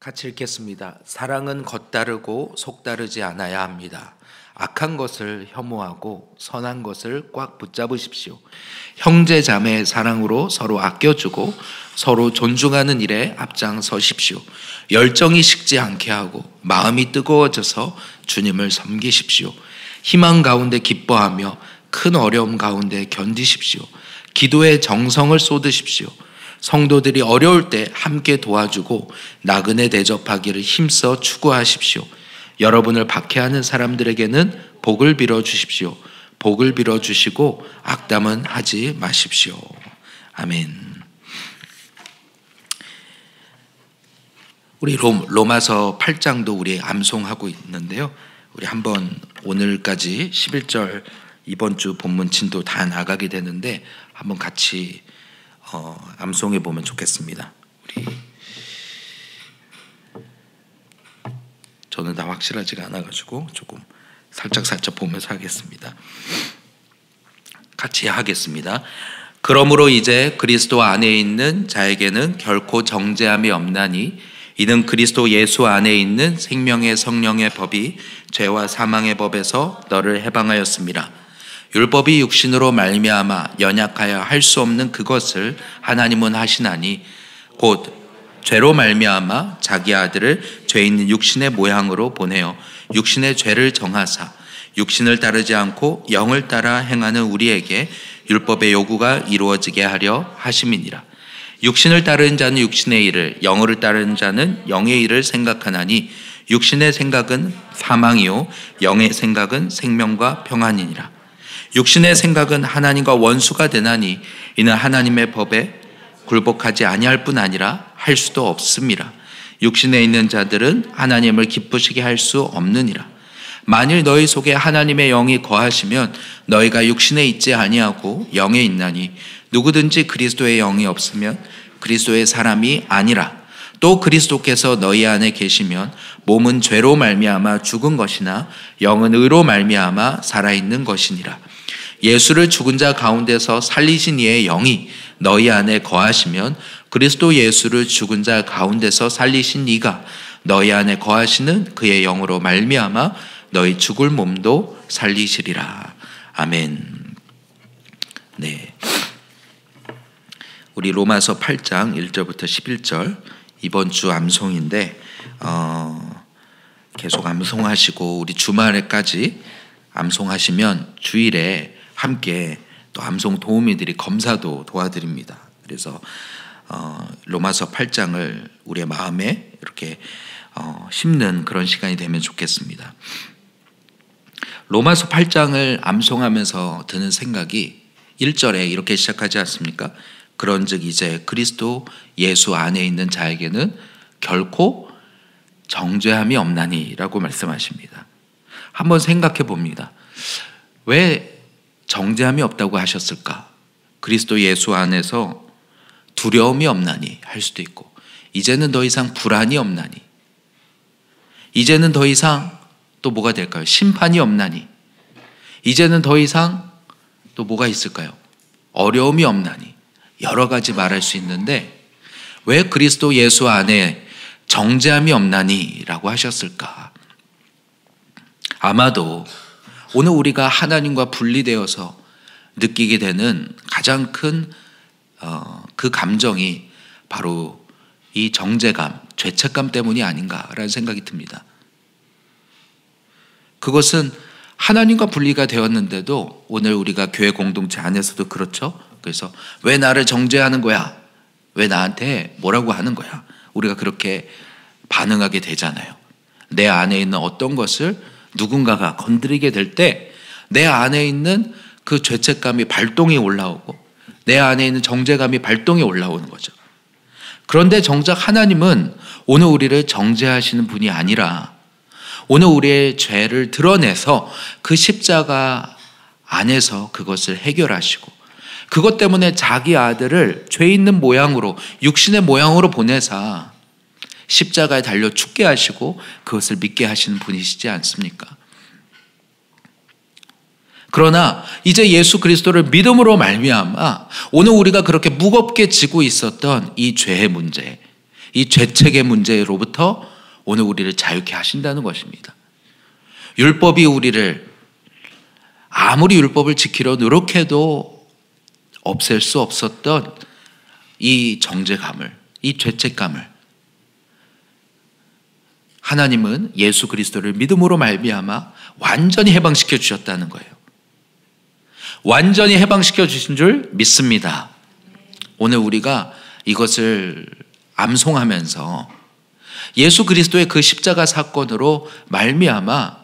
같이 읽겠습니다. 사랑은 겉다르고 속다르지 않아야 합니다. 악한 것을 혐오하고 선한 것을 꽉 붙잡으십시오. 형제 자매의 사랑으로 서로 아껴주고 서로 존중하는 일에 앞장서십시오. 열정이 식지 않게 하고 마음이 뜨거워져서 주님을 섬기십시오. 희망 가운데 기뻐하며 큰 어려움 가운데 견디십시오. 기도에 정성을 쏟으십시오. 성도들이 어려울 때 함께 도와주고 나그네 대접하기를 힘써 추구하십시오. 여러분을 박해하는 사람들에게는 복을 빌어 주십시오. 복을 빌어 주시고 악담은 하지 마십시오. 아멘. 우리 로마서 8장도 우리 암송하고 있는데요. 우리 한번 오늘까지 11절 이번 주 본문 진도 다 나가게 되는데 한번 같이 암송해 보면 좋겠습니다. 저는 다 확실하지가 않아가지고 조금 살짝 보면서 하겠습니다. 같이 하겠습니다. 그러므로 이제 그리스도 안에 있는 자에게는 결코 정죄함이 없나니 이는 그리스도 예수 안에 있는 생명의 성령의 법이 죄와 사망의 법에서 너를 해방하였습니다. 율법이 육신으로 말미암아 연약하여 할 수 없는 그것을 하나님은 하시나니 곧 죄로 말미암아 자기 아들을 죄 있는 육신의 모양으로 보내어 육신의 죄를 정하사 육신을 따르지 않고 영을 따라 행하는 우리에게 율법의 요구가 이루어지게 하려 하심이니라. 육신을 따르는 자는 육신의 일을, 영을 따르는 자는 영의 일을 생각하나니 육신의 생각은 사망이요 영의 생각은 생명과 평안이니라. 육신의 생각은 하나님과 원수가 되나니 이는 하나님의 법에 굴복하지 아니할 뿐 아니라 할 수도 없음이라. 육신에 있는 자들은 하나님을 기쁘시게 할 수 없느니라. 만일 너희 속에 하나님의 영이 거하시면 너희가 육신에 있지 아니하고 영에 있나니 누구든지 그리스도의 영이 없으면 그리스도의 사람이 아니라. 또 그리스도께서 너희 안에 계시면 몸은 죄로 말미암아 죽은 것이나 영은 의로 말미암아 살아있는 것이니라. 예수를 죽은 자 가운데서 살리신 이의 영이 너희 안에 거하시면 그리스도 예수를 죽은 자 가운데서 살리신 이가 너희 안에 거하시는 그의 영으로 말미암아 너희 죽을 몸도 살리시리라. 아멘. 네. 우리 로마서 8장 1절부터 11절 이번 주 암송인데 계속 암송하시고 우리 주말에까지 암송하시면 주일에 함께 또 암송 도우미들이 검사도 도와드립니다. 그래서 로마서 8장을 우리의 마음에 이렇게 심는 그런 시간이 되면 좋겠습니다. 로마서 8장을 암송하면서 드는 생각이 1절에 이렇게 시작하지 않습니까? 그런즉 이제 그리스도 예수 안에 있는 자에게는 결코 정죄함이 없나니 라고 말씀하십니다. 한번 생각해 봅니다. 왜 정죄함이 없다고 하셨을까? 그리스도 예수 안에서 두려움이 없나니 할 수도 있고, 이제는 더 이상 불안이 없나니, 이제는 더 이상 또 뭐가 될까요? 심판이 없나니, 이제는 더 이상 또 뭐가 있을까요? 어려움이 없나니, 여러 가지 말할 수 있는데 왜 그리스도 예수 안에 정죄함이 없나니 라고 하셨을까? 아마도 오늘 우리가 하나님과 분리되어서 느끼게 되는 가장 큰 그 감정이 바로 이 정죄감, 죄책감 때문이 아닌가라는 생각이 듭니다. 그것은 하나님과 분리가 되었는데도 오늘 우리가 교회 공동체 안에서도 그렇죠. 그래서 왜 나를 정죄하는 거야? 왜 나한테 뭐라고 하는 거야? 우리가 그렇게 반응하게 되잖아요. 내 안에 있는 어떤 것을 누군가가 건드리게 될 때 내 안에 있는 그 죄책감이 발동이 올라오고 내 안에 있는 정죄감이 발동이 올라오는 거죠. 그런데 정작 하나님은 오늘 우리를 정죄하시는 분이 아니라 오늘 우리의 죄를 드러내서 그 십자가 안에서 그것을 해결하시고 그것 때문에 자기 아들을 죄 있는 모양으로 육신의 모양으로 보내사 십자가에 달려 죽게 하시고 그것을 믿게 하시는 분이시지 않습니까? 그러나 이제 예수 그리스도를 믿음으로 말미암아 오늘 우리가 그렇게 무겁게 지고 있었던 이 죄의 문제, 이 죄책의 문제로부터 오늘 우리를 자유케 하신다는 것입니다. 율법이 우리를 아무리 율법을 지키려 노력해도 없앨 수 없었던 이 정죄감을, 이 죄책감을 하나님은 예수 그리스도를 믿음으로 말미암아 완전히 해방시켜 주셨다는 거예요. 완전히 해방시켜 주신 줄 믿습니다. 오늘 우리가 이것을 암송하면서 예수 그리스도의 그 십자가 사건으로 말미암아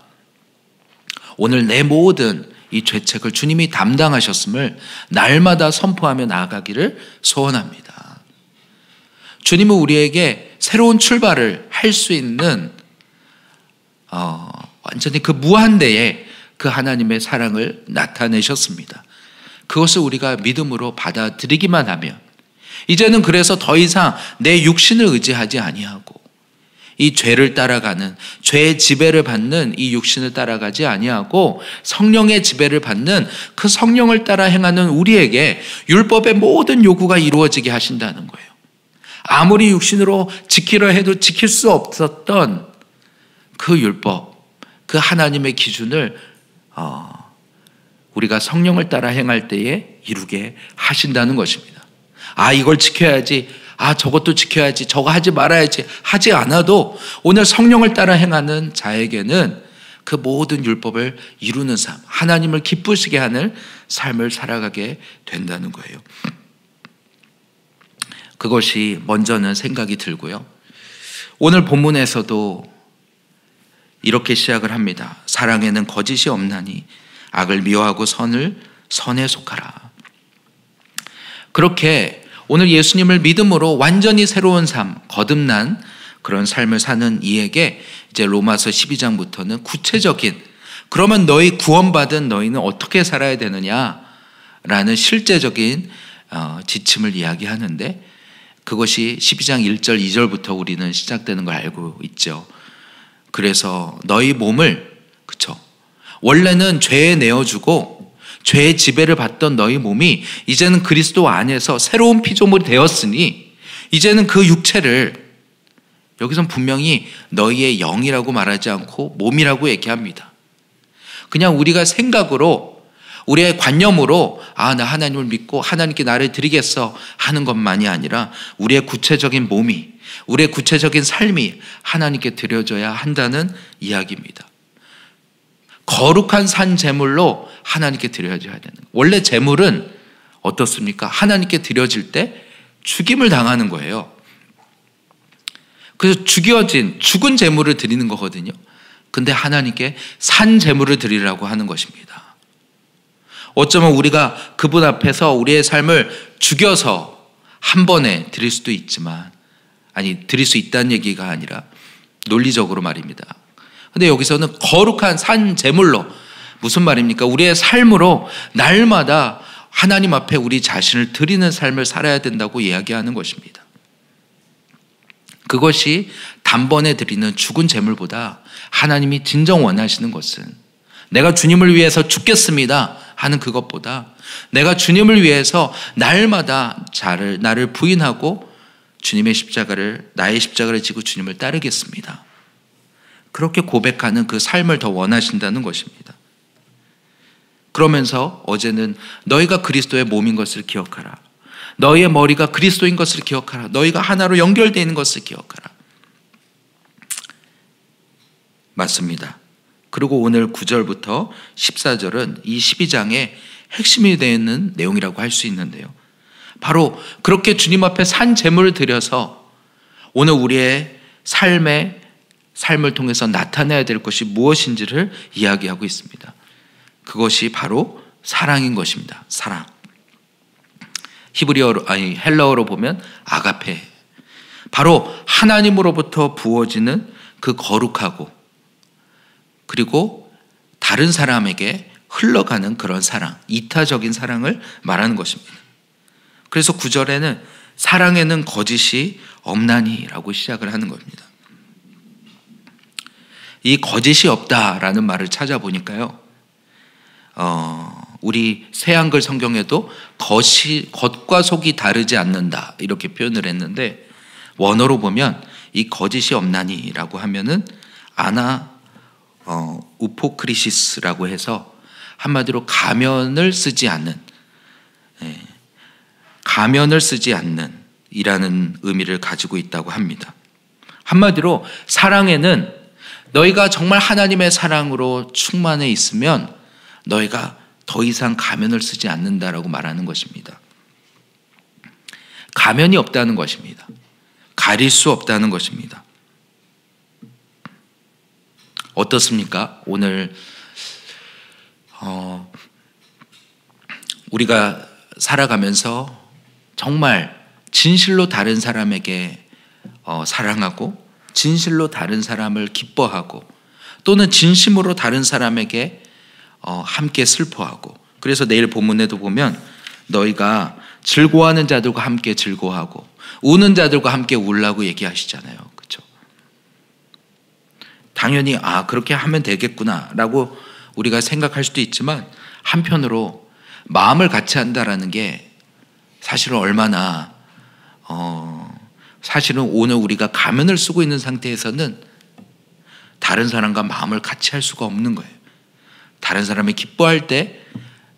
오늘 내 모든 이 죄책을 주님이 담당하셨음을 날마다 선포하며 나아가기를 소원합니다. 주님은 우리에게 새로운 출발을 할 수 있는 완전히 그 무한대의 그 하나님의 사랑을 나타내셨습니다. 그것을 우리가 믿음으로 받아들이기만 하면 이제는 그래서 더 이상 내 육신을 의지하지 아니하고 이 죄를 따라가는, 죄의 지배를 받는 이 육신을 따라가지 아니하고 성령의 지배를 받는 그 성령을 따라 행하는 우리에게 율법의 모든 요구가 이루어지게 하신다는 거예요. 아무리 육신으로 지키려 해도 지킬 수 없었던 그 율법, 그 하나님의 기준을 우리가 성령을 따라 행할 때에 이루게 하신다는 것입니다. 이걸 지켜야지, 저것도 지켜야지, 저거 하지 말아야지 하지 않아도 오늘 성령을 따라 행하는 자에게는 그 모든 율법을 이루는 삶, 하나님을 기쁘시게 하는 삶을 살아가게 된다는 거예요. 그것이 먼저는 생각이 들고요. 오늘 본문에서도 이렇게 시작을 합니다. 사랑에는 거짓이 없나니 악을 미워하고 선에 속하라. 그렇게 오늘 예수님을 믿음으로 완전히 새로운 삶, 거듭난 그런 삶을 사는 이에게 이제 로마서 12장부터는 구체적인, 그러면 너희 구원받은 너희는 어떻게 살아야 되느냐라는 실제적인 지침을 이야기하는데, 그것이 12장 1절 2절부터 우리는 시작되는 걸 알고 있죠. 그래서 너희 몸을, 원래는 죄에 내어주고 죄의 지배를 받던 너희 몸이 이제는 그리스도 안에서 새로운 피조물이 되었으니 이제는 그 육체를, 여기선 분명히 너희의 영이라고 말하지 않고 몸이라고 얘기합니다. 그냥 우리가 생각으로, 우리의 관념으로 나 하나님을 믿고 하나님께 나를 드리겠어 하는 것만이 아니라 우리의 구체적인 몸이, 우리의 구체적인 삶이 하나님께 드려져야 한다는 이야기입니다. 거룩한 산 제물로 하나님께 드려져야 되는 거예요. 원래 제물은 어떻습니까? 하나님께 드려질 때 죽임을 당하는 거예요. 그래서 죽은 제물을 드리는 거거든요. 근데 하나님께 산 제물을 드리라고 하는 것입니다. 어쩌면 우리가 그분 앞에서 우리의 삶을 죽여서 한 번에 드릴 수도 있지만, 드릴 수 있다는 얘기가 아니라 논리적으로 말입니다. 근데 여기서는 거룩한 산 제물로, 무슨 말입니까? 우리의 삶으로 날마다 하나님 앞에 우리 자신을 드리는 삶을 살아야 된다고 이야기하는 것입니다. 그것이 단번에 드리는 죽은 제물보다 하나님이 진정 원하시는 것은 내가 주님을 위해서 죽겠습니다 하는 그것보다 내가 주님을 위해서 날마다 나를 부인하고 나의 십자가를 지고 주님을 따르겠습니다, 그렇게 고백하는 그 삶을 더 원하신다는 것입니다. 그러면서 어제는 너희가 그리스도의 몸인 것을 기억하라, 너희의 머리가 그리스도인 것을 기억하라, 너희가 하나로 연결되어 있는 것을 기억하라. 맞습니다. 그리고 오늘 9절부터 14절은 이 12장의 핵심이 되는 내용이라고 할 수 있는데요, 바로 그렇게 주님 앞에 산 제물을 드려서 오늘 우리의 삶을 통해서 나타내야 될 것이 무엇인지를 이야기하고 있습니다. 그것이 바로 사랑인 것입니다. 사랑. 헬라어로 보면 아가페. 바로 하나님으로부터 부어지는 그 거룩하고 그리고 다른 사람에게 흘러가는 그런 사랑, 이타적인 사랑을 말하는 것입니다. 그래서 9절에는 사랑에는 거짓이 없나니라고 시작을 하는 겁니다. 이 거짓이 없다라는 말을 찾아보니까요, 우리 새한글 성경에도 겉과 속이 다르지 않는다 이렇게 표현을 했는데, 원어로 보면 이 거짓이 없나니라고 하면은 우포크리시스라고 해서 한마디로 가면을 쓰지 않는, 가면을 쓰지 않는 이라는 의미를 가지고 있다고 합니다. 한마디로 사랑에는 너희가 정말 하나님의 사랑으로 충만해 있으면 너희가 더 이상 가면을 쓰지 않는다라고 말하는 것입니다. 가면이 없다는 것입니다. 가릴 수 없다는 것입니다. 어떻습니까? 오늘 우리가 살아가면서 정말 진실로 다른 사람에게 사랑하고 진실로 다른 사람을 기뻐하고 또는 진심으로 다른 사람에게 함께 슬퍼하고, 그래서 내일 본문에도 보면 너희가 즐거워하는 자들과 함께 즐거워하고 우는 자들과 함께 울라고 얘기하시잖아요. 그렇죠? 당연히 그렇게 하면 되겠구나라고 우리가 생각할 수도 있지만, 한편으로 마음을 같이 한다라는 게 사실은 얼마나 사실은 오늘 우리가 가면을 쓰고 있는 상태에서는 다른 사람과 마음을 같이 할 수가 없는 거예요. 다른 사람이 기뻐할 때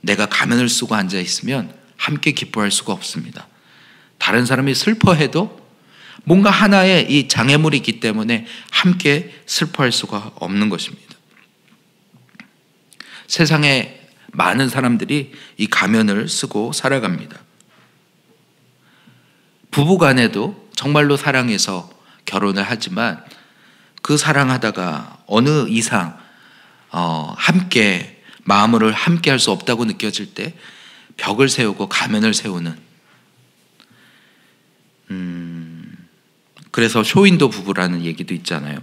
내가 가면을 쓰고 앉아 있으면 함께 기뻐할 수가 없습니다. 다른 사람이 슬퍼해도 뭔가 하나의 이 장애물이 있기 때문에 함께 슬퍼할 수가 없는 것입니다. 세상에 많은 사람들이 이 가면을 쓰고 살아갑니다. 부부간에도 정말로 사랑해서 결혼을 하지만 그 사랑하다가 어느 이상 함께 마음을 함께 할 수 없다고 느껴질 때 벽을 세우고 가면을 세우는, 그래서 쇼윈도 부부라는 얘기도 있잖아요.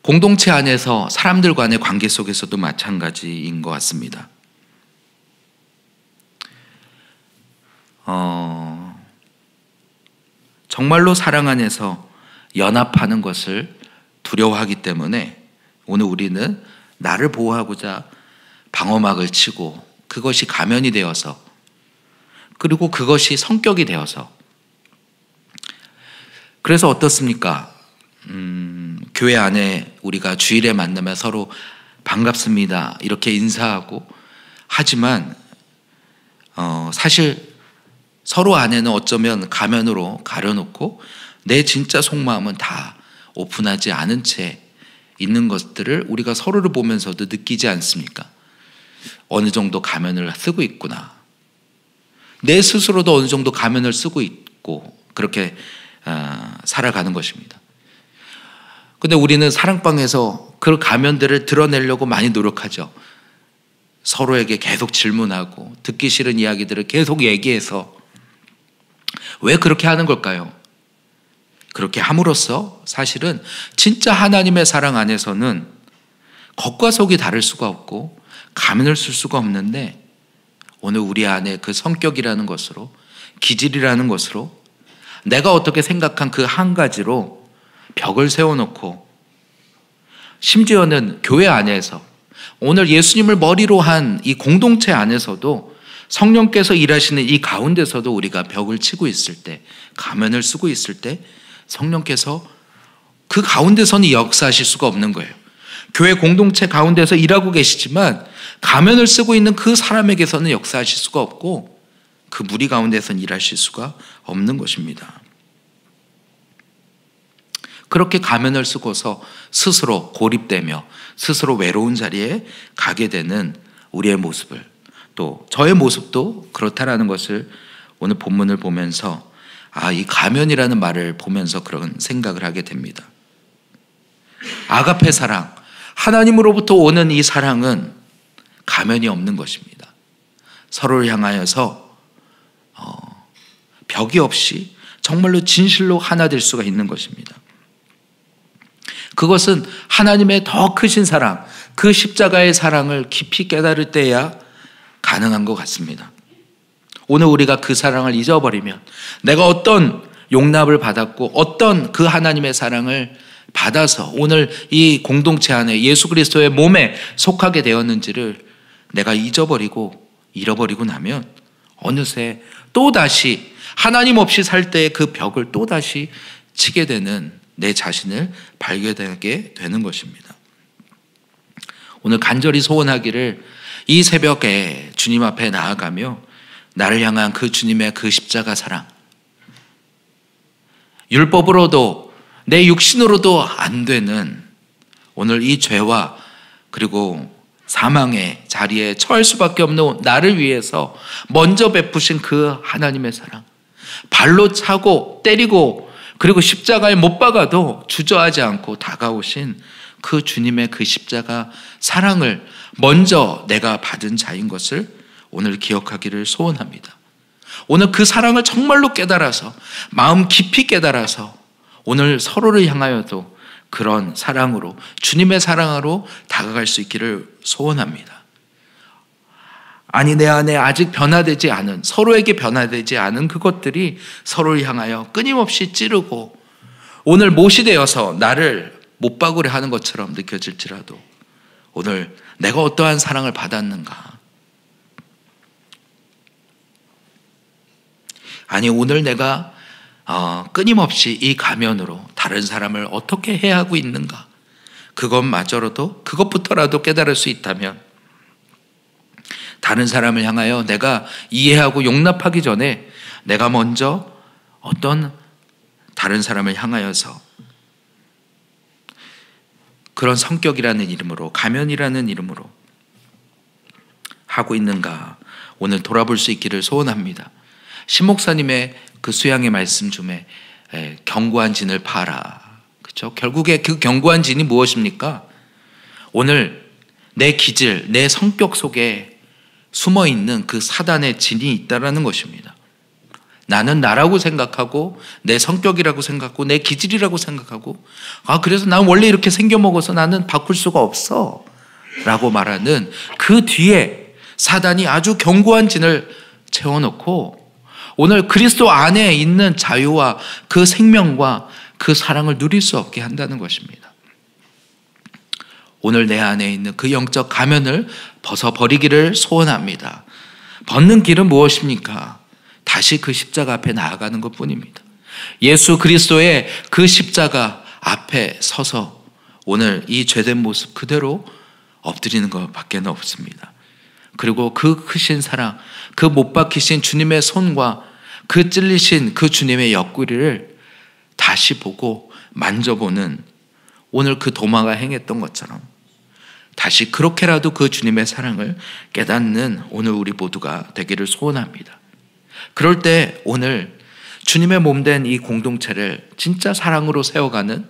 공동체 안에서 사람들 간의 관계 속에서도 마찬가지인 것 같습니다. 정말로 사랑 안에서 연합하는 것을 두려워하기 때문에 오늘 우리는 나를 보호하고자 방어막을 치고 그것이 가면이 되어서, 그리고 그것이 성격이 되어서, 그래서 어떻습니까? 교회 안에 우리가 주일에 만나면 서로 반갑습니다 이렇게 인사하고 하지만 사실 서로 안에는 어쩌면 가면으로 가려놓고 내 진짜 속마음은 다 오픈하지 않은 채 있는 것들을 우리가 서로를 보면서도 느끼지 않습니까? 어느 정도 가면을 쓰고 있구나. 내 스스로도 어느 정도 가면을 쓰고 있고 그렇게 살아가는 것입니다. 근데 우리는 사랑방에서 그 가면들을 드러내려고 많이 노력하죠. 서로에게 계속 질문하고 듣기 싫은 이야기들을 계속 얘기해서. 왜 그렇게 하는 걸까요? 그렇게 함으로써 사실은 진짜 하나님의 사랑 안에서는 겉과 속이 다를 수가 없고 가면을 쓸 수가 없는데, 오늘 우리 안에 그 성격이라는 것으로, 기질이라는 것으로 내가 어떻게 생각한 그 한 가지로 벽을 세워놓고, 심지어는 교회 안에서 오늘 예수님을 머리로 한 이 공동체 안에서도 성령께서 일하시는 이 가운데서도 우리가 벽을 치고 있을 때, 가면을 쓰고 있을 때 성령께서 그 가운데서는 역사하실 수가 없는 거예요. 교회 공동체 가운데서 일하고 계시지만 가면을 쓰고 있는 그 사람에게서는 역사하실 수가 없고 그 무리 가운데서는 일하실 수가 없는 것입니다. 그렇게 가면을 쓰고서 스스로 고립되며 스스로 외로운 자리에 가게 되는 우리의 모습을, 또 저의 모습도 그렇다라는 것을 오늘 본문을 보면서 이 가면이라는 말을 보면서 그런 생각을 하게 됩니다. 아가페 사랑, 하나님으로부터 오는 이 사랑은 가면이 없는 것입니다. 서로를 향하여서 벽이 없이 정말로 진실로 하나 될 수가 있는 것입니다. 그것은 하나님의 더 크신 사랑, 그 십자가의 사랑을 깊이 깨달을 때야 가능한 것 같습니다. 오늘 우리가 그 사랑을 잊어버리면, 내가 어떤 용납을 받았고 어떤 그 하나님의 사랑을 받아서 오늘 이 공동체 안에 예수 그리스도의 몸에 속하게 되었는지를 내가 잊어버리고 잃어버리고 나면 어느새 또다시 하나님 없이 살 때의 그 벽을 또다시 치게 되는 내 자신을 발견하게 되는 것입니다. 오늘 간절히 소원하기를 이 새벽에 주님 앞에 나아가며 나를 향한 그 주님의 그 십자가 사랑, 율법으로도 내 육신으로도 안 되는 오늘 이 죄와 그리고 사망의 자리에 처할 수밖에 없는 나를 위해서 먼저 베푸신 그 하나님의 사랑, 발로 차고 때리고 그리고 십자가에 못 박아도 주저하지 않고 다가오신 그 주님의 그 십자가 사랑을 먼저 내가 받은 자인 것을 오늘 기억하기를 소원합니다. 오늘 그 사랑을 정말로 깨달아서 마음 깊이 깨달아서 오늘 서로를 향하여도 그런 사랑으로 주님의 사랑으로 다가갈 수 있기를 소원합니다. 아니 내 안에 아직 변화되지 않은, 서로에게 변화되지 않은 그것들이 서로를 향하여 끊임없이 찌르고 오늘 못이 되어서 나를 못 박으려 하는 것처럼 느껴질지라도 오늘 내가 어떠한 사랑을 받았는가, 아니 오늘 내가 끊임없이 이 가면으로 다른 사람을 어떻게 해야 하고 있는가, 그것부터라도 깨달을 수 있다면 다른 사람을 향하여 내가 이해하고 용납하기 전에 내가 먼저 어떤 다른 사람을 향하여서 그런 성격이라는 이름으로, 가면이라는 이름으로 하고 있는가 오늘 돌아볼 수 있기를 소원합니다. 신 목사님의 그 수양의 말씀 중에 견고한 진을 파라, 그렇죠? 결국에 그 견고한 진이 무엇입니까? 오늘 내 기질, 내 성격 속에 숨어있는 그 사단의 진이 있다라는 것입니다. 나는 나라고 생각하고 내 성격이라고 생각하고 내 기질이라고 생각하고 그래서 난 원래 이렇게 생겨먹어서 나는 바꿀 수가 없어 라고 말하는 그 뒤에 사단이 아주 견고한 진을 채워놓고 오늘 그리스도 안에 있는 자유와 그 생명과 그 사랑을 누릴 수 없게 한다는 것입니다. 오늘 내 안에 있는 그 영적 가면을 벗어버리기를 소원합니다. 벗는 길은 무엇입니까? 다시 그 십자가 앞에 나아가는 것뿐입니다. 예수 그리스도의 그 십자가 앞에 서서 오늘 이 죄된 모습 그대로 엎드리는 것밖에 없습니다. 그리고 그 크신 사랑, 그 못 박히신 주님의 손과 그 찔리신 그 주님의 옆구리를 다시 보고 만져보는 오늘 그 도마가 행했던 것처럼 다시 그렇게라도 그 주님의 사랑을 깨닫는 오늘 우리 모두가 되기를 소원합니다. 그럴 때 오늘 주님의 몸된 이 공동체를 진짜 사랑으로 세워가는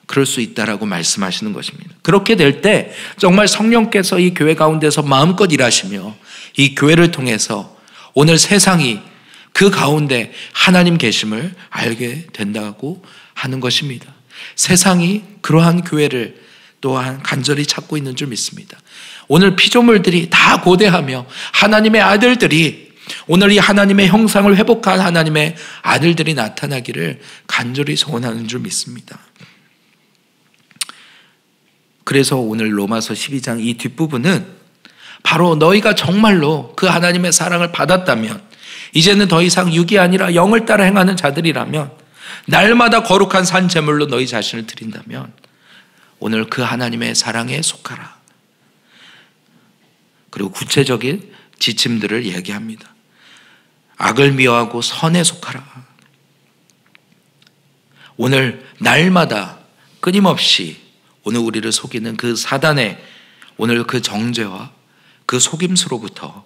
그럴 수 있다라고 말씀하시는 것입니다. 그렇게 될 때 정말 성령께서 이 교회 가운데서 마음껏 일하시며 이 교회를 통해서 오늘 세상이 그 가운데 하나님 계심을 알게 된다고 하는 것입니다. 세상이 그러한 교회를 또한 간절히 찾고 있는 줄 믿습니다. 오늘 피조물들이 다 고대하며 하나님의 아들들이 오늘 이 하나님의 형상을 회복한 하나님의 아들들이 나타나기를 간절히 소원하는 줄 믿습니다. 그래서 오늘 로마서 12장 이 뒷부분은 바로 너희가 정말로 그 하나님의 사랑을 받았다면 이제는 더 이상 육이 아니라 영을 따라 행하는 자들이라면 날마다 거룩한 산 제물로 너희 자신을 드린다면 오늘 그 하나님의 사랑에 속하라. 그리고 구체적인 지침들을 얘기합니다. 악을 미워하고 선에 속하라. 오늘 날마다 끊임없이 오늘 우리를 속이는 그 사단의 오늘 그 정죄와 그 속임수로부터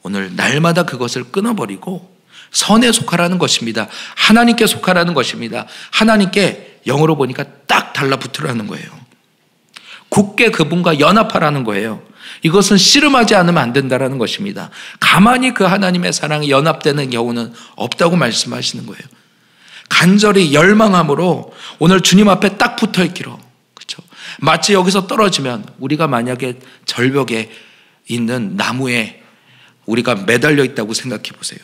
오늘 날마다 그것을 끊어버리고 선에 속하라는 것입니다. 하나님께 속하라는 것입니다. 하나님께 영어로 보니까 딱 달라붙으라는 거예요. 굳게 그분과 연합하라는 거예요. 이것은 씨름하지 않으면 안 된다는 것입니다. 가만히 그 하나님의 사랑에 연합되는 경우는 없다고 말씀하시는 거예요. 간절히 열망함으로 오늘 주님 앞에 딱 붙어 있기로. 그렇죠? 마치 여기서 떨어지면 우리가 만약에 절벽에 있는 나무에 우리가 매달려 있다고 생각해 보세요.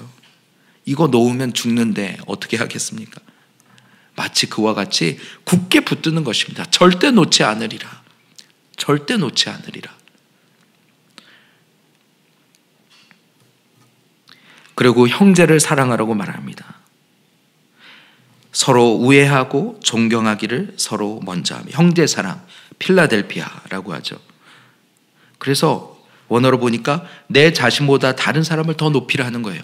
이거 놓으면 죽는데 어떻게 하겠습니까? 마치 그와 같이 굳게 붙드는 것입니다. 절대 놓지 않으리라. 절대 놓지 않으리라. 그리고 형제를 사랑하라고 말합니다. 서로 우애하고 존경하기를 서로 먼저 하며, 형제 사랑, 필라델피아라고 하죠. 그래서 원어로 보니까 내 자신보다 다른 사람을 더 높이라 하는 거예요.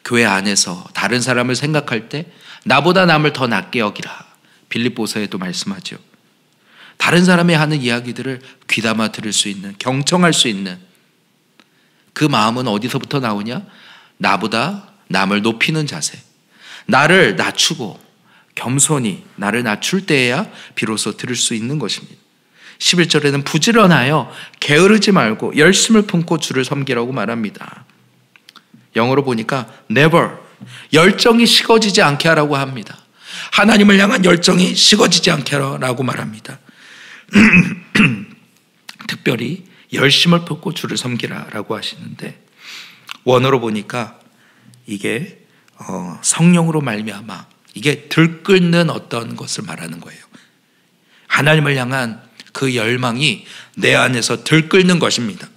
교회 안에서 다른 사람을 생각할 때 나보다 남을 더 낮게 여기라. 빌립보서에도 말씀하죠. 다른 사람이 하는 이야기들을 귀담아 들을 수 있는, 경청할 수 있는 그 마음은 어디서부터 나오냐? 나보다 남을 높이는 자세, 나를 낮추고 겸손히 나를 낮출 때에야 비로소 들을 수 있는 것입니다. 11절에는 부지런하여 게으르지 말고 열심을 품고 주를 섬기라고 말합니다. 영어로 보니까 never, 열정이 식어지지 않게 하라고 합니다. 하나님을 향한 열정이 식어지지 않게 하라고 말합니다. 특별히 열심을 품고 주를 섬기라라고 하시는데, 원어로 보니까 이게 성령으로 말미암아, 이게 들끓는 어떤 것을 말하는 거예요. 하나님을 향한 그 열망이 내 안에서 들끓는 것입니다.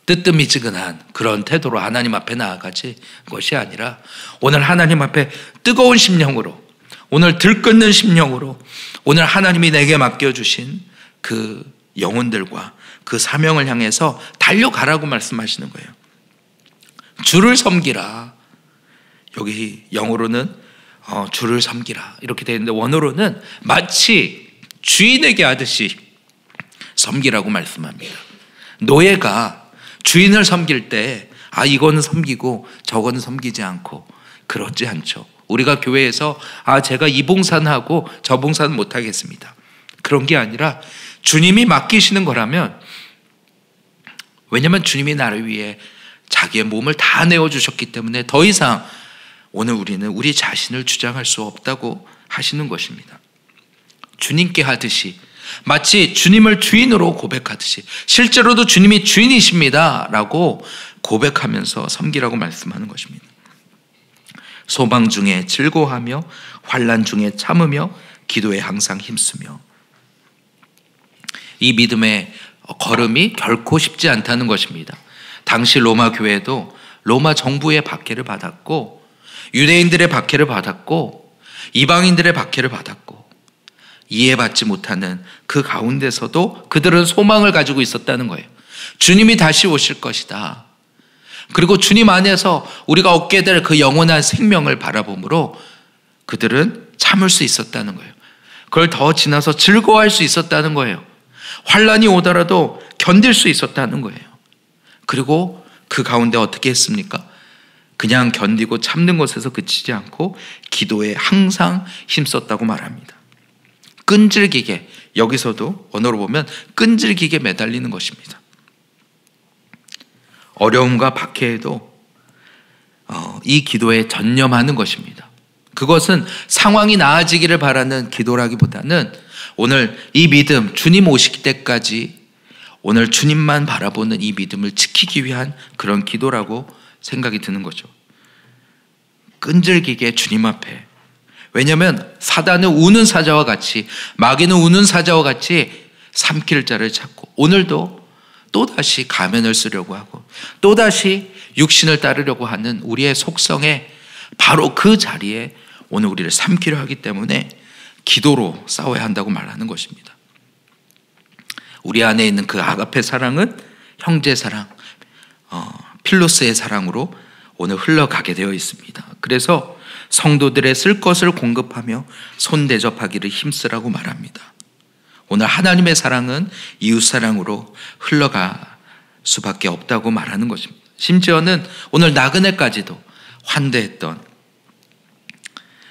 뜨뜻미지근한 그런 태도로 하나님 앞에 나아가지 것이 아니라, 오늘 하나님 앞에 뜨거운 심령으로, 오늘 들끓는 심령으로, 오늘 하나님이 내게 맡겨주신 그 영혼들과 그 사명을 향해서 달려가라고 말씀하시는 거예요. 주를 섬기라. 여기 영어로는 주를 섬기라 이렇게 되어 있는데, 원어로는 마치 주인에게 하듯이 섬기라고 말씀합니다. 노예가 주인을 섬길 때 이거는 섬기고 저거는 섬기지 않고 그렇지 않죠. 우리가 교회에서 제가 이 봉사는 하고 저 봉사는 못하겠습니다, 그런 게 아니라 주님이 맡기시는 거라면, 왜냐하면 주님이 나를 위해 자기의 몸을 다 내어주셨기 때문에 더 이상 오늘 우리는 우리 자신을 주장할 수 없다고 하시는 것입니다. 주님께 하듯이, 마치 주님을 주인으로 고백하듯이, 실제로도 주님이 주인이십니다 라고 고백하면서 섬기라고 말씀하는 것입니다. 소망 중에 즐거워하며 환난 중에 참으며 기도에 항상 힘쓰며. 이 믿음의 걸음이 결코 쉽지 않다는 것입니다. 당시 로마 교회도 로마 정부의 박해를 받았고, 유대인들의 박해를 받았고, 이방인들의 박해를 받았고, 이해받지 못하는 그 가운데서도 그들은 소망을 가지고 있었다는 거예요. 주님이 다시 오실 것이다. 그리고 주님 안에서 우리가 얻게 될 그 영원한 생명을 바라보므로 그들은 참을 수 있었다는 거예요. 그걸 더 지나서 즐거워할 수 있었다는 거예요. 환난이 오더라도 견딜 수 있었다는 거예요. 그리고 그 가운데 어떻게 했습니까? 그냥 견디고 참는 것에서 그치지 않고 기도에 항상 힘썼다고 말합니다. 끈질기게, 여기서도 언어로 보면 끈질기게 매달리는 것입니다. 어려움과 박해에도 이 기도에 전념하는 것입니다. 그것은 상황이 나아지기를 바라는 기도라기보다는 오늘 이 믿음, 주님 오시기 때까지 오늘 주님만 바라보는 이 믿음을 지키기 위한 그런 기도라고 생각이 드는 거죠. 끈질기게 주님 앞에, 왜냐하면 사단은 우는 사자와 같이, 마귀는 우는 사자와 같이 삼킬 자를 찾고, 오늘도 또다시 가면을 쓰려고 하고 또다시 육신을 따르려고 하는 우리의 속성에 바로 그 자리에 오늘 우리를 삼키려 하기 때문에 기도로 싸워야 한다고 말하는 것입니다. 우리 안에 있는 그 아가페 사랑은 형제 사랑, 필로스의 사랑으로 오늘 흘러가게 되어 있습니다. 그래서 성도들의 쓸 것을 공급하며 손 대접하기를 힘쓰라고 말합니다. 오늘 하나님의 사랑은 이웃 사랑으로 흘러갈 수밖에 없다고 말하는 것입니다. 심지어는 오늘 나그네까지도 환대했던,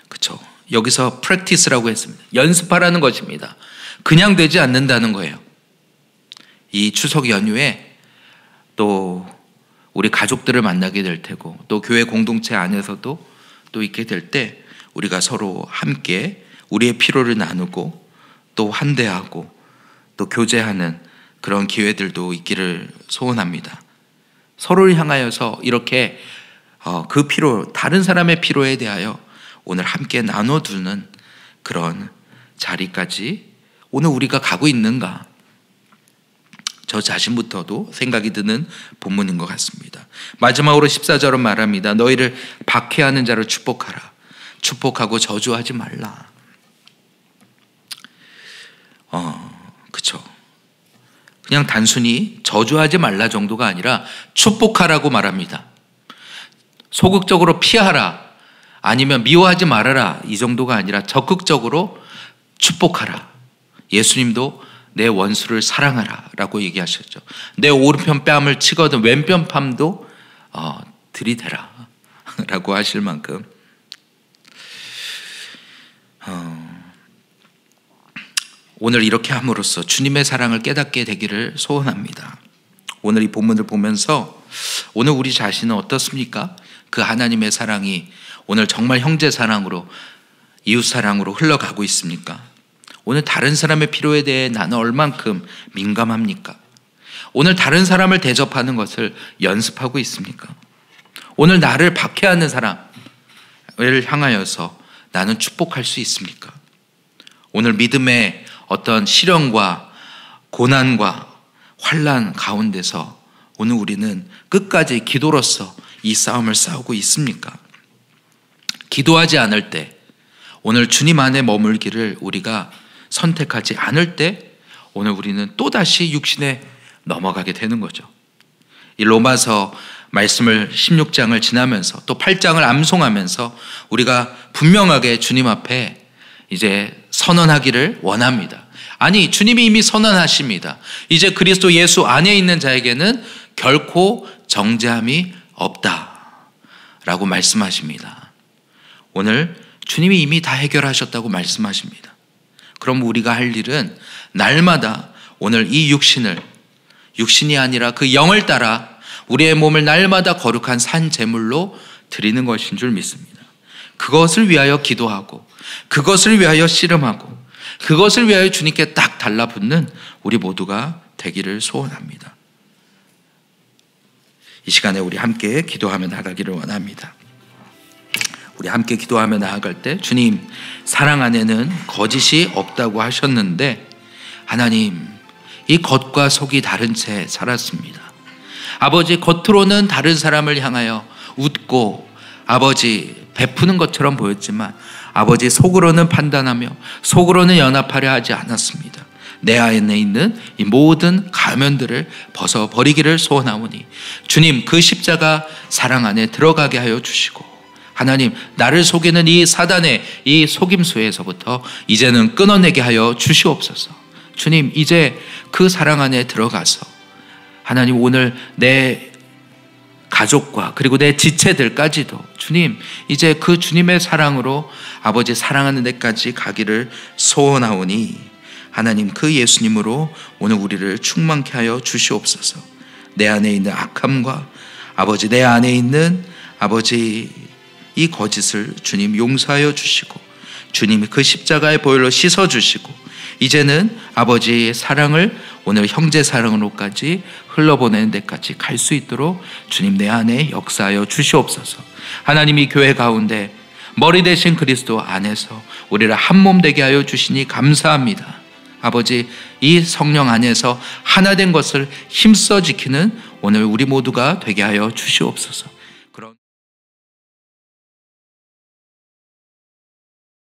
그렇죠? 여기서 practice라고 했습니다. 연습하라는 것입니다. 그냥 되지 않는다는 거예요. 이 추석 연휴에 또 우리 가족들을 만나게 될 테고, 또 교회 공동체 안에서도 또 있게 될 때 우리가 서로 함께 우리의 피로를 나누고 또 환대하고 또 교제하는 그런 기회들도 있기를 소원합니다. 서로를 향하여서 이렇게 그 피로, 다른 사람의 피로에 대하여 오늘 함께 나눠두는 그런 자리까지 오늘 우리가 가고 있는가? 저 자신부터도 생각이 드는 본문인 것 같습니다. 마지막으로 14절은 말합니다. 너희를 박해하는 자를 축복하라. 축복하고 저주하지 말라. 그쵸. 그냥 단순히 저주하지 말라 정도가 아니라 축복하라고 말합니다. 소극적으로 피하라, 아니면 미워하지 말아라, 이 정도가 아니라 적극적으로 축복하라. 예수님도 내 원수를 사랑하라 라고 얘기하셨죠. 내 오른편 뺨을 치거든 왼편 뺨도 들이대라 라고 하실 만큼 오늘 이렇게 함으로써 주님의 사랑을 깨닫게 되기를 소원합니다. 오늘 이 본문을 보면서 오늘 우리 자신은 어떻습니까? 그 하나님의 사랑이 오늘 정말 형제 사랑으로, 이웃 사랑으로 흘러가고 있습니까? 오늘 다른 사람의 필요에 대해 나는 얼만큼 민감합니까? 오늘 다른 사람을 대접하는 것을 연습하고 있습니까? 오늘 나를 박해하는 사람을 향하여서 나는 축복할 수 있습니까? 오늘 믿음의 어떤 시련과 고난과 환난 가운데서 오늘 우리는 끝까지 기도로서 이 싸움을 싸우고 있습니까? 기도하지 않을 때, 오늘 주님 안에 머물기를 우리가 선택하지 않을 때 오늘 우리는 또다시 육신에 넘어가게 되는 거죠. 이 로마서 말씀을 16장을 지나면서 또 8장을 암송하면서 우리가 분명하게 주님 앞에 이제 선언하기를 원합니다. 아니, 주님이 이미 선언하십니다. 이제 그리스도 예수 안에 있는 자에게는 결코 정죄함이 없다라고 말씀하십니다. 오늘 주님이 이미 다 해결하셨다고 말씀하십니다. 그럼 우리가 할 일은 날마다 오늘 이 육신이 아니라 그 영을 따라 우리의 몸을 날마다 거룩한 산 제물로 드리는 것인 줄 믿습니다. 그것을 위하여 기도하고, 그것을 위하여 씨름하고, 그것을 위하여 주님께 딱 달라붙는 우리 모두가 되기를 소원합니다. 이 시간에 우리 함께 기도하며 나가기를 원합니다. 우리 함께 기도하며 나아갈 때, 주님, 사랑 안에는 거짓이 없다고 하셨는데 하나님, 이 겉과 속이 다른 채 살았습니다. 아버지, 겉으로는 다른 사람을 향하여 웃고 아버지 베푸는 것처럼 보였지만 아버지, 속으로는 판단하며 속으로는 연합하려 하지 않았습니다. 내 안에 있는 이 모든 가면들을 벗어버리기를 소원하오니 주님, 그 십자가 사랑 안에 들어가게 하여 주시고, 하나님, 나를 속이는 이 사단의 이 속임수에서부터 이제는 끊어내게 하여 주시옵소서. 주님, 이제 그 사랑 안에 들어가서 하나님, 오늘 내 가족과 그리고 내 지체들까지도 주님, 이제 그 주님의 사랑으로 아버지 사랑하는 데까지 가기를 소원하오니 하나님, 그 예수님으로 오늘 우리를 충만케 하여 주시옵소서. 내 안에 있는 악함과 아버지, 내 안에 있는 아버지 이 거짓을 주님 용서하여 주시고, 주님이 그 십자가의 보혈로 씻어주시고, 이제는 아버지의 사랑을 오늘 형제 사랑으로까지 흘러보내는 데까지 갈 수 있도록 주님 내 안에 역사하여 주시옵소서. 하나님, 이 교회 가운데 머리 대신 그리스도 안에서 우리를 한 몸 되게 하여 주시니 감사합니다. 아버지, 이 성령 안에서 하나 된 것을 힘써 지키는 오늘 우리 모두가 되게 하여 주시옵소서.